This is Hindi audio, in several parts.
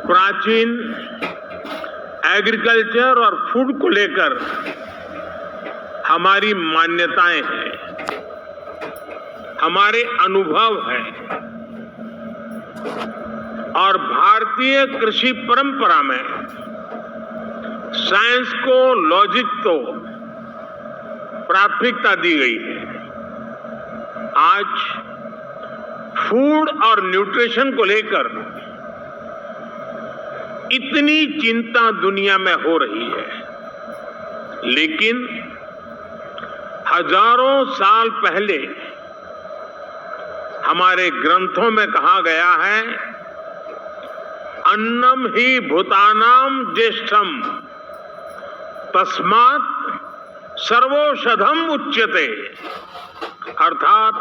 प्राचीन एग्रीकल्चर और फूड को लेकर हमारी मान्यताएं हैं, हमारे अनुभव हैं और भारतीय कृषि परंपरा में साइंस को, लॉजिक को प्राथमिकता दी गई है। आज फूड और न्यूट्रिशन को लेकर इतनी चिंता दुनिया में हो रही है, लेकिन हजारों साल पहले हमारे ग्रंथों में कहा गया है, अन्नम ही भूतानाम ज्येष्ठम तस्मात् सर्वौषधम उच्यते। अर्थात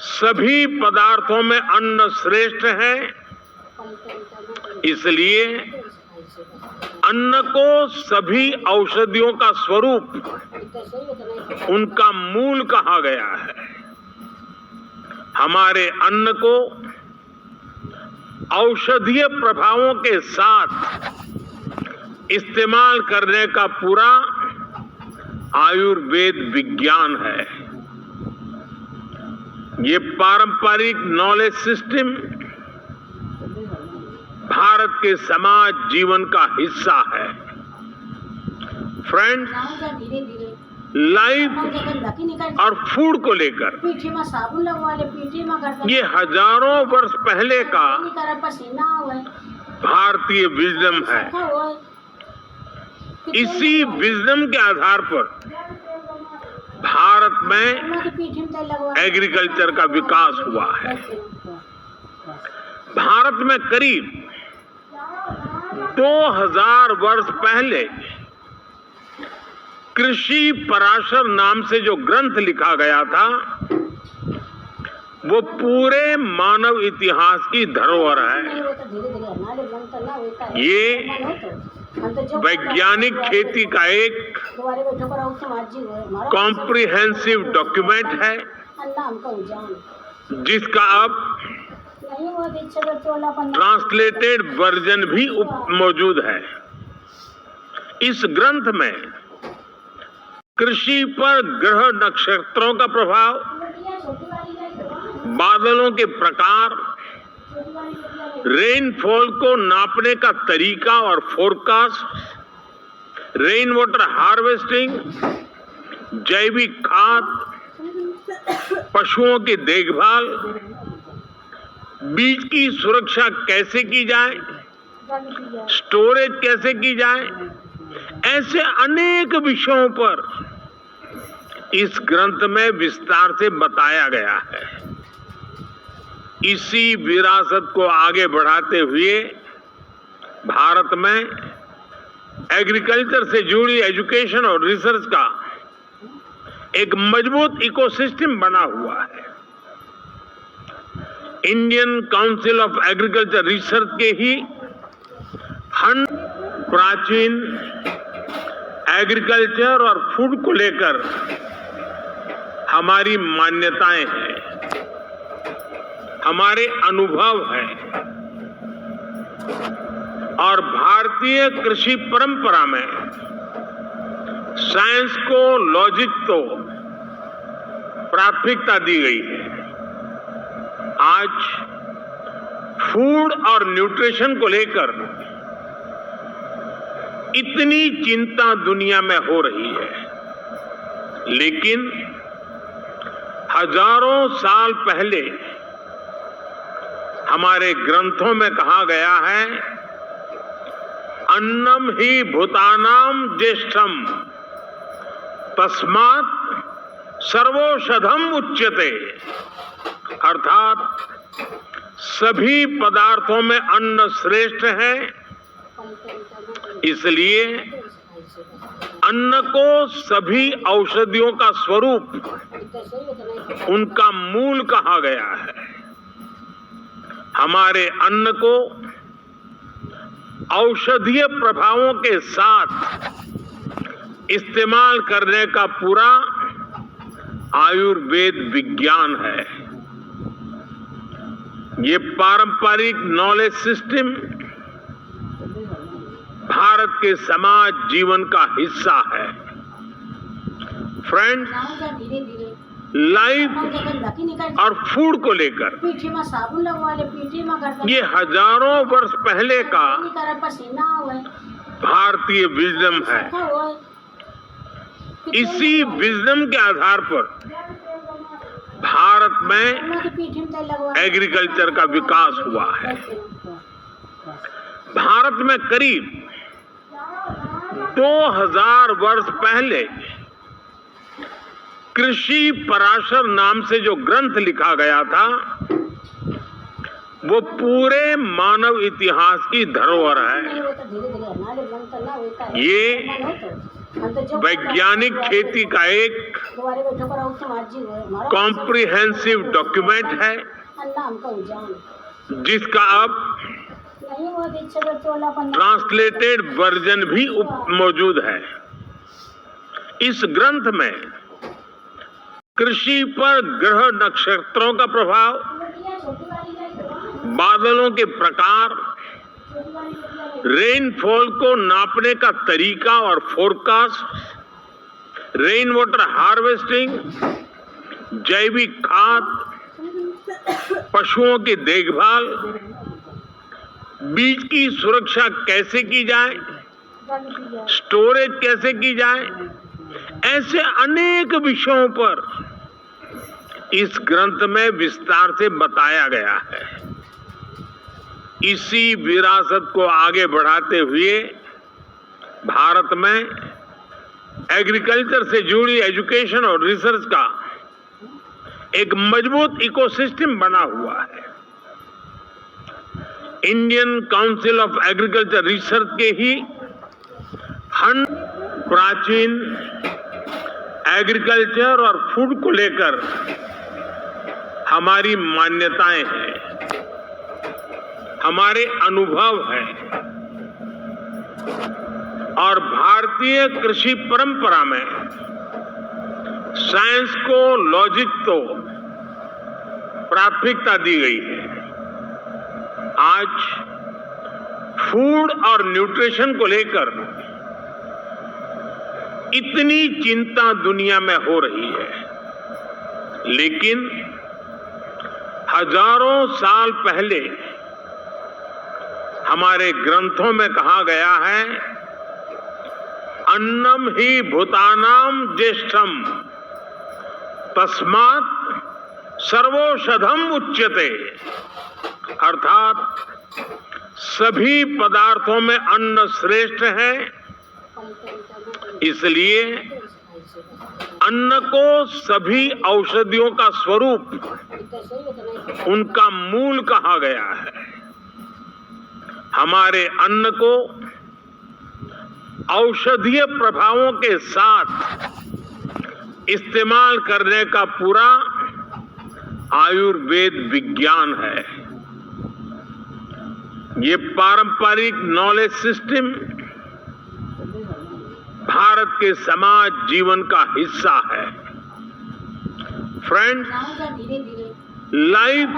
सभी पदार्थों में अन्न श्रेष्ठ है, इसलिए अन्न को सभी औषधियों का स्वरूप, उनका मूल कहा गया है। हमारे अन्न को औषधीय प्रभावों के साथ इस्तेमाल करने का पूरा आयुर्वेद विज्ञान है। ये पारंपरिक नॉलेज सिस्टम भारत के समाज जीवन का हिस्सा है। फ्रेंड्स, लाइफ और फूड को लेकर ये हजारों वर्ष पहले का भारतीय विजडम है। इसी विजडम के आधार पर भारत में एग्रीकल्चर का विकास हुआ है। भारत में करीब 2000 वर्ष पहले कृषि पराशर नाम से जो ग्रंथ लिखा गया था, वो पूरे मानव इतिहास की धरोहर है। ये वैज्ञानिक खेती का एक कॉम्प्रिहेंसिव डॉक्यूमेंट है, जिसका अब ट्रांसलेटेड वर्जन भी मौजूद है। इस ग्रंथ में कृषि पर ग्रह नक्षत्रों का प्रभाव, बादलों के प्रकार, रेनफॉल को नापने का तरीका और फोरकास्ट, रेन वाटर हार्वेस्टिंग, जैविक खाद, पशुओं की देखभाल, बीज की सुरक्षा कैसे की जाए, स्टोरेज कैसे की जाए, ऐसे अनेक विषयों पर इस ग्रंथ में विस्तार से बताया गया है। इसी विरासत को आगे बढ़ाते हुए भारत में एग्रीकल्चर से जुड़ी एजुकेशन और रिसर्च का एक मजबूत इकोसिस्टम बना हुआ है। Indian council of agriculture research के ही प्राचीन एग्रीकल्चर और फूड को लेकर हमारी मान्यताएं हैं, हमारे अनुभव हैं और भारतीय कृषि परंपरा में साइंस को, लॉजिक को प्राथमिकता दी गई है। आज फूड और न्यूट्रिशन को लेकर इतनी चिंता दुनिया में हो रही है, लेकिन हजारों साल पहले हमारे ग्रंथों में कहा गया है, अन्नम ही भूतानाम ज्येष्ठम तस्मात् सर्वौषधम उच्यते। अर्थात सभी पदार्थों में अन्न श्रेष्ठ है, इसलिए अन्न को सभी औषधियों का स्वरूप, उनका मूल कहा गया है। हमारे अन्न को औषधीय प्रभावों के साथ इस्तेमाल करने का पूरा आयुर्वेद विज्ञान है। ये पारंपरिक नॉलेज सिस्टम भारत के समाज जीवन का हिस्सा है। फ्रेंड्स, धीरे धीरे लाइफ और फूड को लेकर पीठी में साबुन लगवाले, पीठी में गर्दन ये हजारों वर्ष पहले का नहीं करे, पसीना होए, भारतीय विजडम है। सूखा होए, इसी विजडम के आधार पर भारत में उन्हों की पीठी में तेल लगवा एग्रीकल्चर का विकास हुआ है। भारत में करीब 2000 वर्ष पहले कृषि पराशर नाम से जो ग्रंथ लिखा गया था, वो पूरे मानव इतिहास की धरोहर है। ये वैज्ञानिक खेती का एक कॉम्प्रिहेंसिव डॉक्यूमेंट है, जिसका अब ट्रांसलेटेड वर्जन भी मौजूद है। इस ग्रंथ में कृषि पर ग्रह नक्षत्रों का प्रभाव, बादलों के प्रकार, रेनफॉल को नापने का तरीका और फोरकास्ट, रेन वाटर हार्वेस्टिंग, जैविक खाद, पशुओं की देखभाल, बीज की सुरक्षा कैसे की जाए, स्टोरेज कैसे की जाए, ऐसे अनेक विषयों पर इस ग्रंथ में विस्तार से बताया गया है। इसी विरासत को आगे बढ़ाते हुए भारत में एग्रीकल्चर से जुड़ी एजुकेशन और रिसर्च का एक मजबूत इकोसिस्टम बना हुआ है। Indian council of agriculture research के ही प्राचीन एग्रीकल्चर और फूड को लेकर हमारी मान्यताएं हैं, हमारे अनुभव हैं और भारतीय कृषि परंपरा में साइंस को, लॉजिक को प्राथमिकता दी गई है। आज फूड और न्यूट्रिशन को लेकर इतनी चिंता दुनिया में हो रही है, लेकिन हजारों साल पहले हमारे ग्रंथों में कहा गया है, अन्नम ही भूतानाम ज्येष्ठम तस्मात् सर्वौषधम उच्यते, अर्थात सभी पदार्थों में अन्न श्रेष्ठ है, इसलिए अन्न को सभी औषधियों का स्वरूप, उनका मूल कहा गया है। हमारे अन्न को औषधीय प्रभावों के साथ इस्तेमाल करने का पूरा आयुर्वेद विज्ञान है। ये पारंपरिक नॉलेज सिस्टम भारत के समाज जीवन का हिस्सा है। फ्रेंड्स, धीरे धीरे लाइफ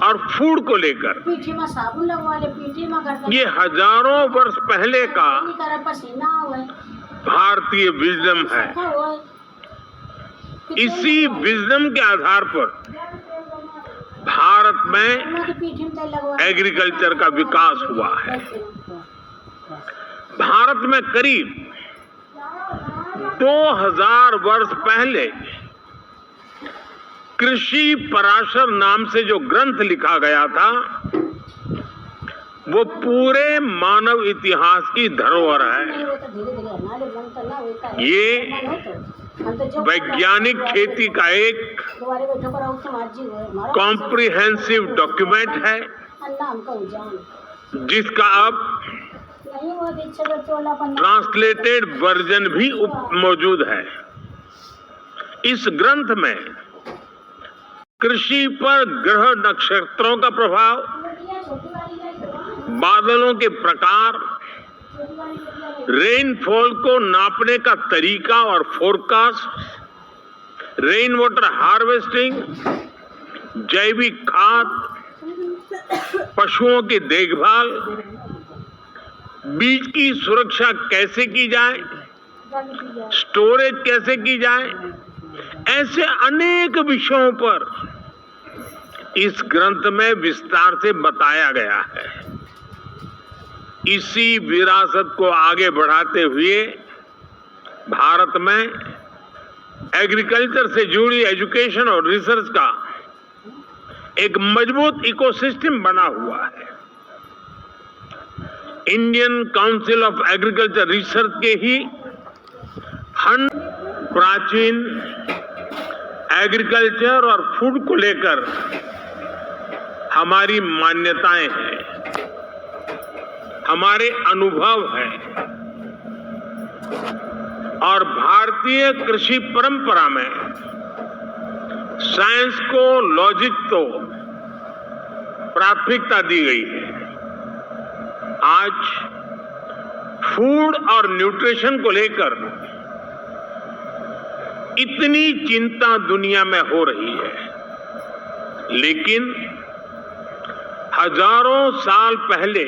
और फूड को लेकर पीठी में साबुन लगवाले, पीठी में गर्दन ये हजारों वर्ष पहले का नहीं करे, पसीना होए, भारतीय विजडम है। सूखा होए, इसी विजडम के आधार पर भारत में उन्हों की पीठी में तेल लगवा एग्रीकल्चर का विकास हुआ है। भारत में करीब 2000 वर्ष पहले कृषि पराशर नाम से जो ग्रंथ लिखा गया था, वो पूरे मानव इतिहास की धरोहर है। ये वैज्ञानिक खेती का एक कॉम्प्रिहेंसिव डॉक्यूमेंट है, जिसका अब ट्रांसलेटेड वर्जन भी मौजूद है। इस ग्रंथ में कृषि पर ग्रह नक्षत्रों का प्रभाव, बादलों के प्रकार, रेनफॉल को नापने का तरीका और फोरकास्ट, रेन वाटर हार्वेस्टिंग, जैविक खाद, पशुओं की देखभाल, बीज की सुरक्षा कैसे की जाए, स्टोरेज कैसे की जाए, ऐसे अनेक विषयों पर इस ग्रंथ में विस्तार से बताया गया है। इसी विरासत को आगे बढ़ाते हुए भारत में एग्रीकल्चर से जुड़ी एजुकेशन और रिसर्च का एक मजबूत इकोसिस्टम बना हुआ है। Indian council of agriculture research के ही फंड प्राचीन एग्रीकल्चर और फूड को लेकर हमारी मान्यताएं हैं, हमारे अनुभव हैं और भारतीय कृषि परंपरा में साइंस को, लॉजिक को प्राथमिकता दी गई है। आज फूड और न्यूट्रिशन को लेकर इतनी चिंता दुनिया में हो रही है, लेकिन हजारों साल पहले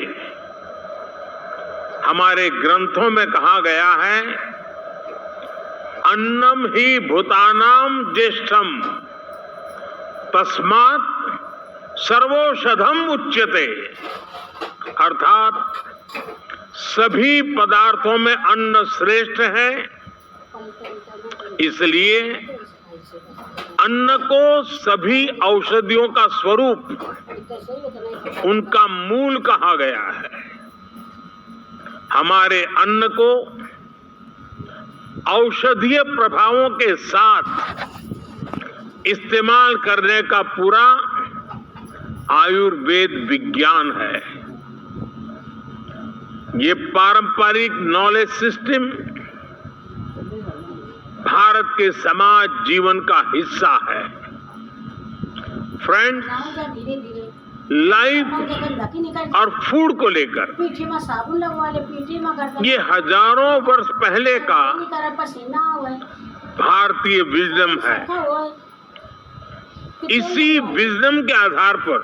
हमारे ग्रंथों में कहा गया है, अन्नम ही भूतानाम ज्येष्ठम तस्मात् सर्वौषधम उच्यते। अर्थात सभी पदार्थों में अन्न श्रेष्ठ है, इसलिए अन्न को सभी औषधियों का स्वरूप, उनका मूल कहा गया है। हमारे अन्न को औषधीय प्रभावों के साथ इस्तेमाल करने का पूरा आयुर्वेद विज्ञान है। ये पारंपरिक नॉलेज सिस्टम भारत के समाज जीवन का हिस्सा है। फ्रेंड्स, लाइफ और फूड को लेकर पीठी में साबुन लगवा ले, पीठी में गर्दन ये हजारों वर्ष पहले का पसीना हुआ भारतीय विजडम है। इसी विजडम के आधार पर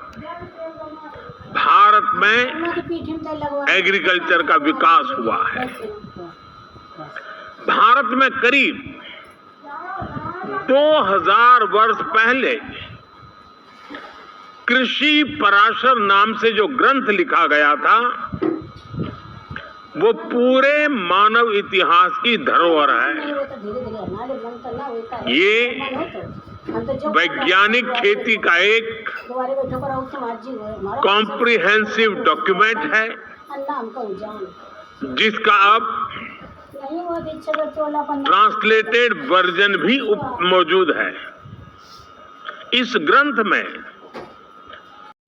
भारत में एग्रीकल्चर का विकास हुआ है। भारत में करीब 2000 वर्ष पहले कृषि पराशर नाम से जो ग्रंथ लिखा गया था, वो पूरे मानव इतिहास की धरोहर है। ये वैज्ञानिक खेती का एक कॉम्प्रिहेंसिव डॉक्यूमेंट है, जिसका अब ट्रांसलेटेड वर्जन भी मौजूद है। इस ग्रंथ में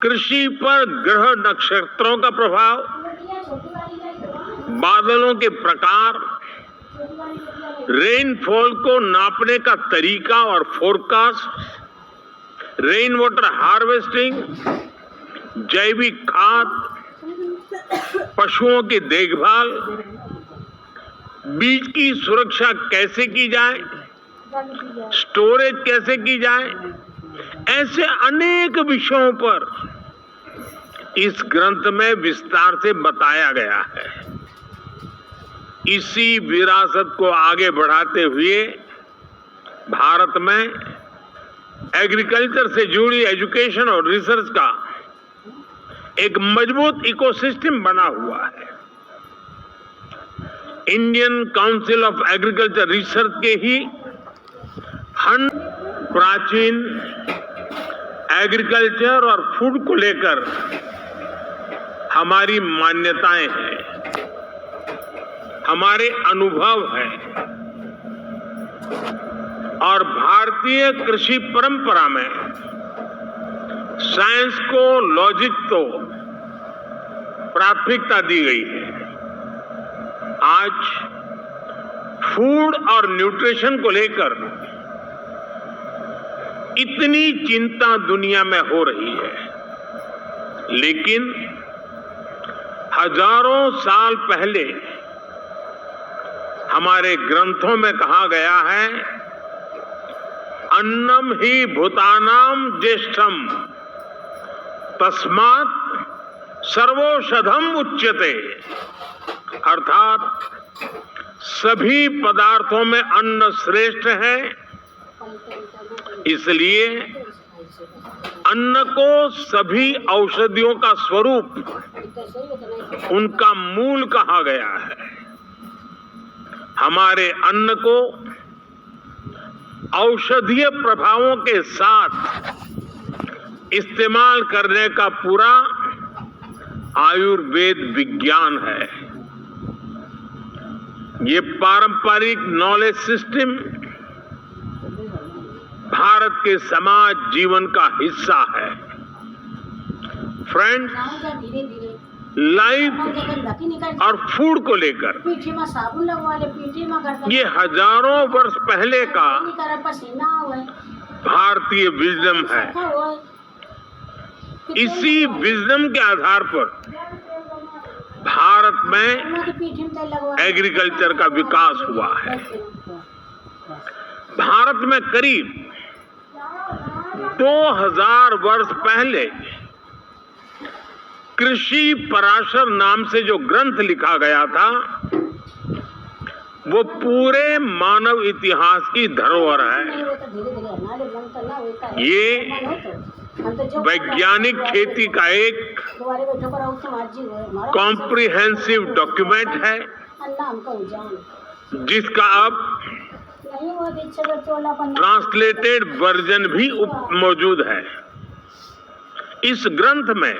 कृषि पर ग्रह नक्षत्रों का प्रभाव, बादलों के प्रकार, रेनफॉल को नापने का तरीका और फोरकास्ट, रेन वाटर हार्वेस्टिंग, जैविक खाद, पशुओं की देखभाल, बीज की सुरक्षा कैसे की जाए, स्टोरेज कैसे की जाए, ऐसे अनेक विषयों पर इस ग्रंथ में विस्तार से बताया गया है। इसी विरासत को आगे बढ़ाते हुए भारत में एग्रीकल्चर से जुड़ी एजुकेशन और रिसर्च का एक मजबूत इकोसिस्टम बना हुआ है। Indian council of agriculture research के ही फंड प्राचीन एग्रीकल्चर और फूड को लेकर हमारी मान्यताएं हैं, हमारे अनुभव हैं और भारतीय कृषि परंपरा में साइंस को, लॉजिक को प्राथमिकता दी गई है। आज फूड और न्यूट्रिशन को लेकर इतनी चिंता दुनिया में हो रही है, लेकिन हजारों साल पहले हमारे ग्रंथों में कहा गया है, अन्नम ही भूतानाम ज्येष्ठम तस्मात् सर्वौषधम उच्यते। अर्थात सभी पदार्थों में अन्न श्रेष्ठ है, इसलिए अन्न को सभी औषधियों का स्वरूप, उनका मूल कहा गया है। हमारे अन्न को औषधीय प्रभावों के साथ इस्तेमाल करने का पूरा आयुर्वेद विज्ञान है। ये पारंपरिक नॉलेज सिस्टम भारत के समाज जीवन का हिस्सा है। फ्रेंड्स, धीरे धीरे लाइफ और फूड को लेकर पीठी में साबुन लगवा ले, पीठी में गर्दन ये हजारों वर्ष पहले का पसीना हुए, भारतीय विजडम है। इसी विजडम के आधार पर भारत में एग्रीकल्चर का विकास हुआ है। भारत में करीब 2000 वर्ष पहले कृषि पराशर नाम से जो ग्रंथ लिखा गया था, वो पूरे मानव इतिहास की धरोहर है। ये वैज्ञानिक खेती का एक कॉम्प्रिहेंसिव डॉक्यूमेंट है, जिसका अब ट्रांसलेटेड वर्जन भी मौजूद है। इस ग्रंथ में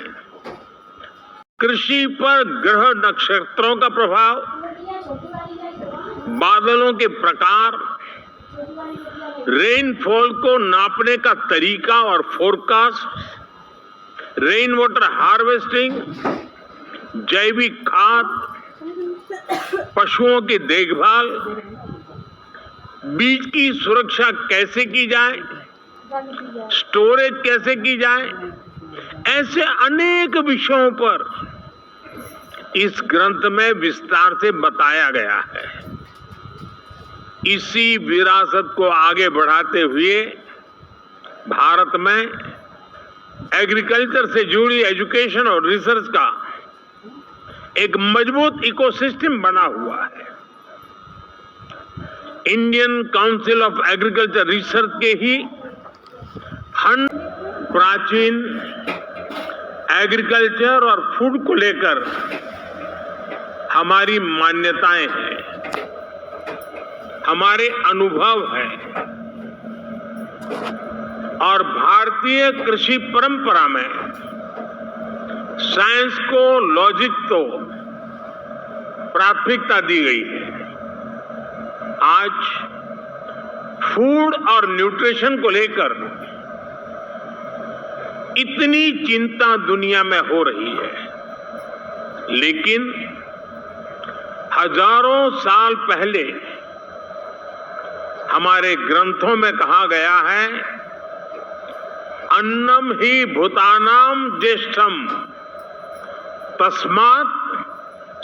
कृषि पर ग्रह नक्षत्रों का प्रभाव, बादलों के प्रकार, रेनफॉल को नापने का तरीका और फोरकास्ट, रेन वाटर हार्वेस्टिंग, जैविक खाद, पशुओं की देखभाल, बीज की सुरक्षा कैसे की जाए, स्टोरेज कैसे की जाए, ऐसे अनेक विषयों पर इस ग्रंथ में विस्तार से बताया गया है। इसी विरासत को आगे बढ़ाते हुए भारत में एग्रीकल्चर से जुड़ी एजुकेशन और रिसर्च का एक मजबूत इकोसिस्टम बना हुआ है। Indian council of agriculture research के ही फंड प्राचीन एग्रीकल्चर और फूड को लेकर हमारी मान्यताएं हैं, हमारे अनुभव हैं और भारतीय कृषि परंपरा में साइंस को, लॉजिक तो प्राथमिकता दी गई है। आज फूड और न्यूट्रिशन को लेकर इतनी चिंता दुनिया में हो रही है, लेकिन हजारों साल पहले हमारे ग्रंथों में कहा गया है, अन्नम ही भूतानाम ज्येष्ठम तस्मात्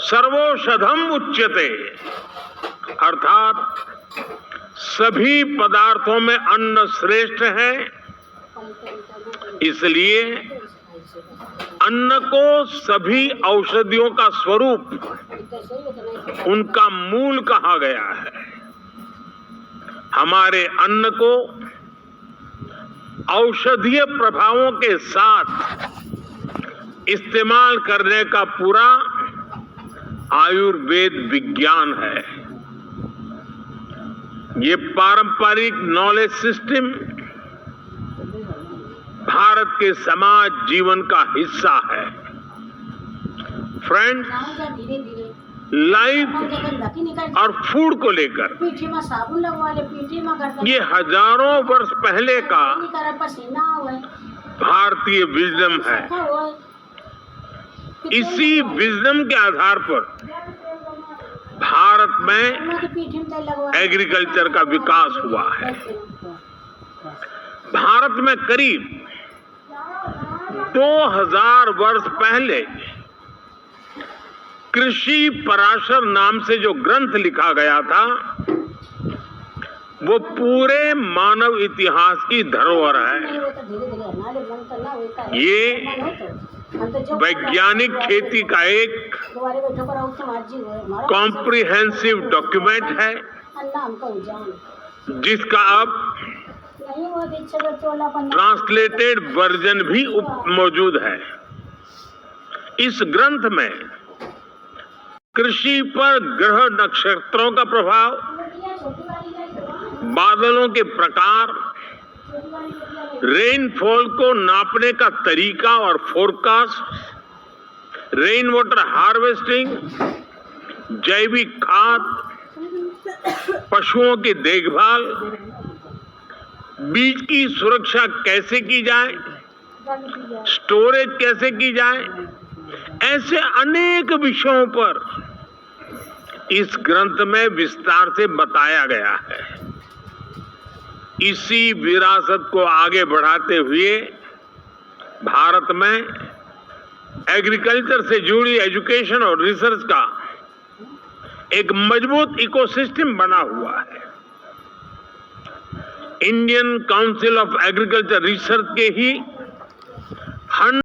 सर्वौषधम उच्यते। अर्थात सभी पदार्थों में अन्न श्रेष्ठ है, इसलिए अन्न को सभी औषधियों का स्वरूप, उनका मूल कहा गया है। हमारे अन्न को औषधीय प्रभावों के साथ इस्तेमाल करने का पूरा आयुर्वेद विज्ञान है। ये पारंपरिक नॉलेज सिस्टम भारत के समाज जीवन का हिस्सा है। फ्रेंड्स, धीरे धीरे लाइफ और फूड को लेकर पीठी में साबुन लगवा ले, पीठी में गर्दन ये हजारों वर्ष पहले का पसीना हुए, भारतीय विजडम है। इसी विजडम के आधार पर भारत में एग्रीकल्चर का विकास हुआ है। भारत में करीब 2000 वर्ष पहले कृषि पराशर नाम से जो ग्रंथ लिखा गया था, वो पूरे मानव इतिहास की धरोहर है। ये हम तो जो वैज्ञानिक खेती का एक दोबारा बैठो करो उससे माझी हुए हमारा कॉम्प्रिहेंसिव डॉक्यूमेंट है, अन्ना हमको जान जिसका अब नहीं वो दीक्षा बच्चों पन्ना ट्रांसलेटेड वर्जन भी मौजूद है। इस ग्रंथ में कृषि पर ग्रह नक्षत्रों का प्रभाव, बादलों के प्रकार, रेनफॉल को नापने का तरीका और फोरकास्ट, रेन वाटर हार्वेस्टिंग, जैविक खाद, पशुओं की देखभाल, बीज की सुरक्षा कैसे की जाए, स्टोरेज कैसे की जाए, ऐसे अनेक विषयों पर इस ग्रंथ में विस्तार से बताया गया है। इसी विरासत को आगे बढ़ाते हुए भारत में एग्रीकल्चर से जुड़ी एजुकेशन और रिसर्च का एक मजबूत इकोसिस्टम बना हुआ है। Indian council of agriculture research के ही